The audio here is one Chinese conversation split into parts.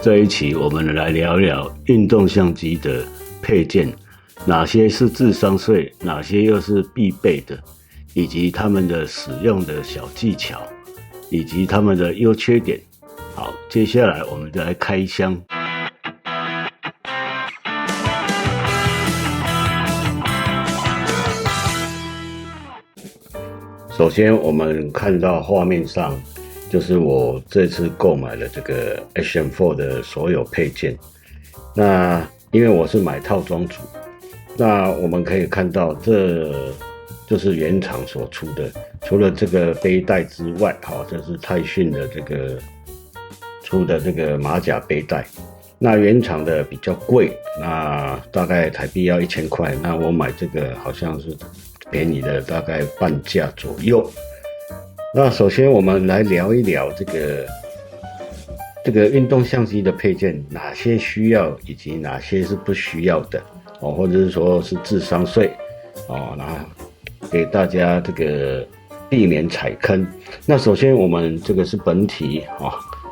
这一期我们来聊聊运动相机的配件，哪些是智商税，哪些又是必备的，以及他们的使用的小技巧，以及他们的优缺点。好，接下来我们就来开箱。首先我们看到画面上就是我这次购买了这个 Action4 的所有配件。那因为我是买套装组，那我们可以看到这就是原厂所出的，除了这个背带之外，这是泰讯的这个出的这个马甲背带。那原厂的比较贵，那大概台币要1000块，那我买这个好像是便宜的，大概半价左右。那首先我们来聊一聊这个运动相机的配件，哪些需要以及哪些是不需要的或者是说是智商税那给大家这个避免踩坑。那首先我们这个是本体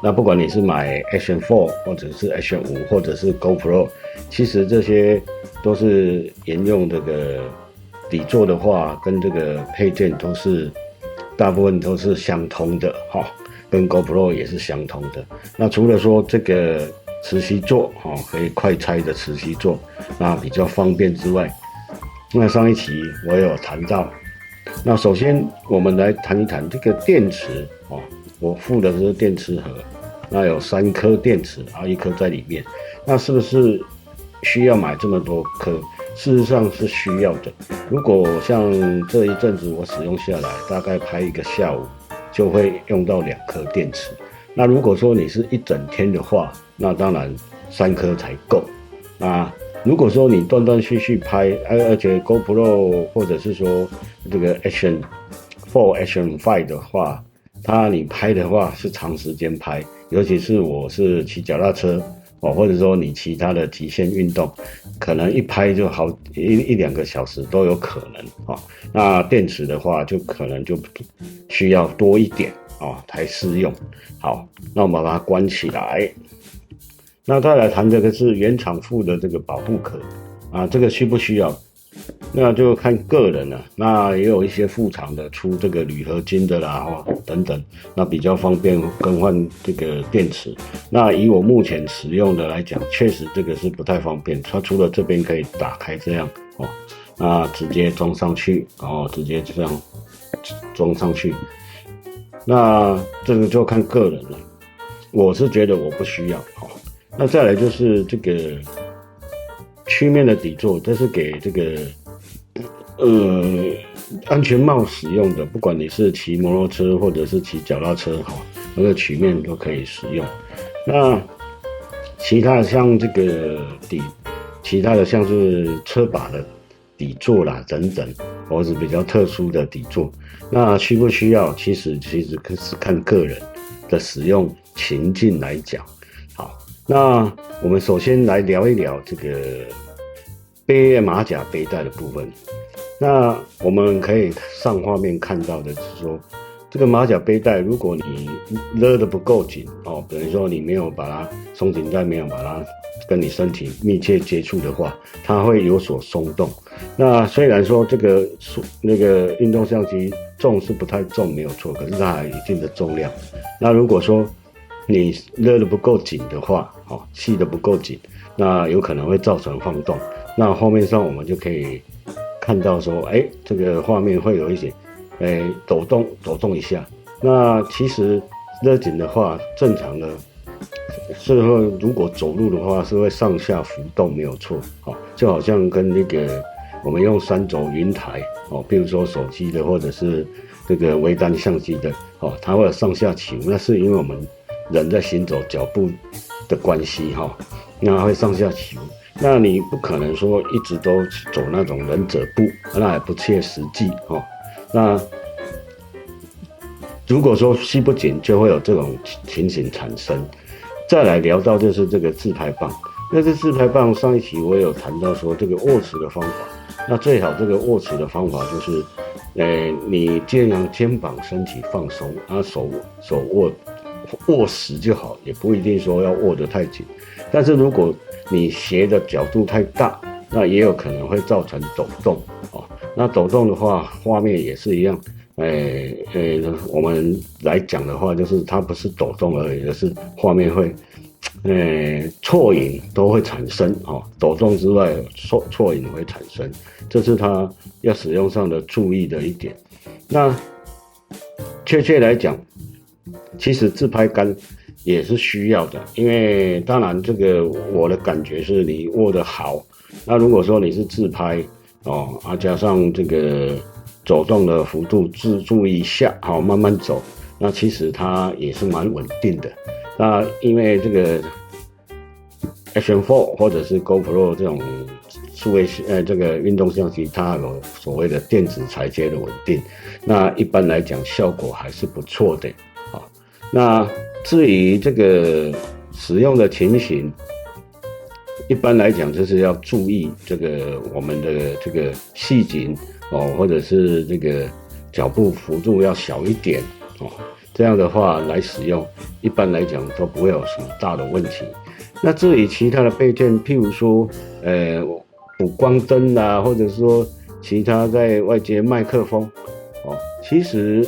那不管你是买 Action4 或者是 Action5 或者是 GoPro， 其实这些都是沿用这个底座的话，跟这个配件都是大部分都是相通的跟 GoPro 也是相通的。那除了说这个磁吸座可以快拆的磁吸座，那比较方便之外，那上一期我有谈到，那首先我们来谈一谈这个电池我附的是电池盒，那有3颗电池1颗在里面，那是不是需要买这么多颗？事实上是需要的。如果像这一阵子我使用下来，大概拍一个下午就会用到2颗电池。那如果说你是一整天的话，那当然3颗才够。那如果说你断断续续拍，而且 GoPro 或者是说这个 Action4、Action5 的话，你拍的话是长时间拍，尤其是我是骑脚踏车或者说你其他的极限运动，可能一拍就好1-2个小时都有可能那电池的话就可能就需要多一点才适用。好，那我们把它关起来。那再来谈这个是原厂附的这个保护壳这个需不需要？那就看个人了。那也有一些副厂的出这个铝合金的啦等等，那比较方便更换这个电池。那以我目前使用的来讲，确实这个是不太方便。它除了这边可以打开这样那直接装上去直接这样装上去。那这个就看个人了，我是觉得我不需要那再来就是这个曲面的底座，这是给这个安全帽使用的，不管你是骑摩托车或者是骑脚踏车那个曲面都可以使用。那其他的像这个其他的像是车把的底座啦等等，或是比较特殊的底座，那需不需要？其实是看个人的使用情境来讲。好，那我们首先来聊一聊这个马甲背带的部分。那我们可以上画面看到的是说，这个马甲背带，如果你勒得不够紧比如说你没有把它松紧带没有把它跟你身体密切接触的话，它会有所松动。那虽然说那个运动相机重是不太重没有错，可是它还有一定的重量。那如果说你勒得不够紧的话系得不够紧，那有可能会造成晃动。那画面上我们就可以看到说这个画面会有一些抖动一下。那其实勒紧的话，正常的是会，如果走路的话是会上下浮动没有错就好像跟那个我们用3轴云台比如说手机的或者是这个微单相机的它会有上下起伏，那是因为我们人在行走脚步的关系那会上下起伏。那你不可能说一直都走那种忍者步，那也不切实际那如果说系不紧，就会有这种情形产生。再来聊到就是这个自拍棒，那这自拍棒上一期我有谈到说这个握持的方法。那最好这个握持的方法就是，你尽量肩膀身体放松，手握握实就好，也不一定说要握得太紧。但是如果你斜的角度太大，那也有可能会造成抖动哦。那抖动的话，画面也是一样。我们来讲的话，就是它不是抖动而已，而是画面会，错影都会产生哦。抖动之外，错影会产生，这是它要使用上的注意的一点。那确切来讲，其实自拍杆也是需要的，因为当然这个我的感觉是你握得好，那如果说你是自拍哦，加上这个走动的幅度注意一下，好慢慢走，那其实它也是蛮稳定的。那因为这个 Action4 或者是 GoPro 这种数位这个运动相机，它有所谓的电子裁接的稳定，那一般来讲效果还是不错的啊。那至于这个使用的情形，一般来讲就是要注意这个我们的这个细颈哦，或者是这个脚步幅度要小一点哦，这样的话来使用，一般来讲都不会有什么大的问题。那至于其他的配件，譬如说补光灯啦，或者说其他在外接麦克风哦，其实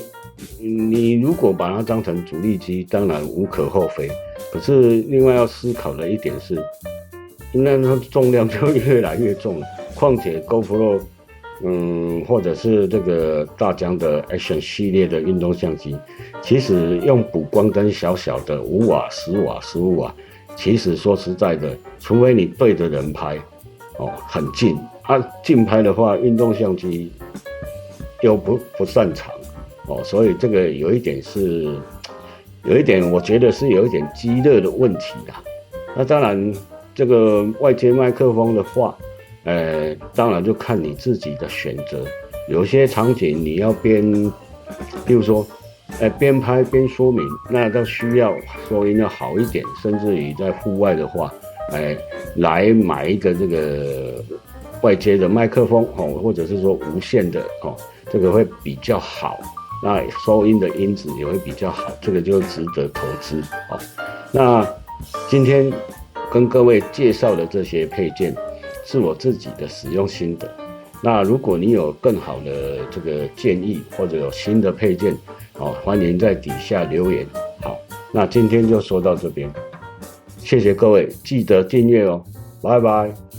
你如果把它当成主力机，当然无可厚非。可是另外要思考的一点是，那它重量就越来越重了。况且 GoPro，或者是这个大疆的 Action 系列的运动相机，其实用补光灯小小的5瓦、10瓦、15瓦，其实说实在的，除非你对着人拍，哦，很近近拍的话，运动相机又不擅长。哦，所以这个有一点，我觉得是有一点积热的问题啦。那当然，这个外接麦克风的话，当然就看你自己的选择。有些场景你要譬如说，边拍边说明，那都需要收音要好一点，甚至于在户外的话，来买一个这个外接的麦克风哦，或者是说无线的哦，这个会比较好。那收音的音质也会比较好，这个就值得投资哦。那今天跟各位介绍的这些配件，是我自己的使用心得。那如果你有更好的这个建议，或者有新的配件，哦，欢迎在底下留言。好，那今天就说到这边，谢谢各位，记得订阅哦，拜拜。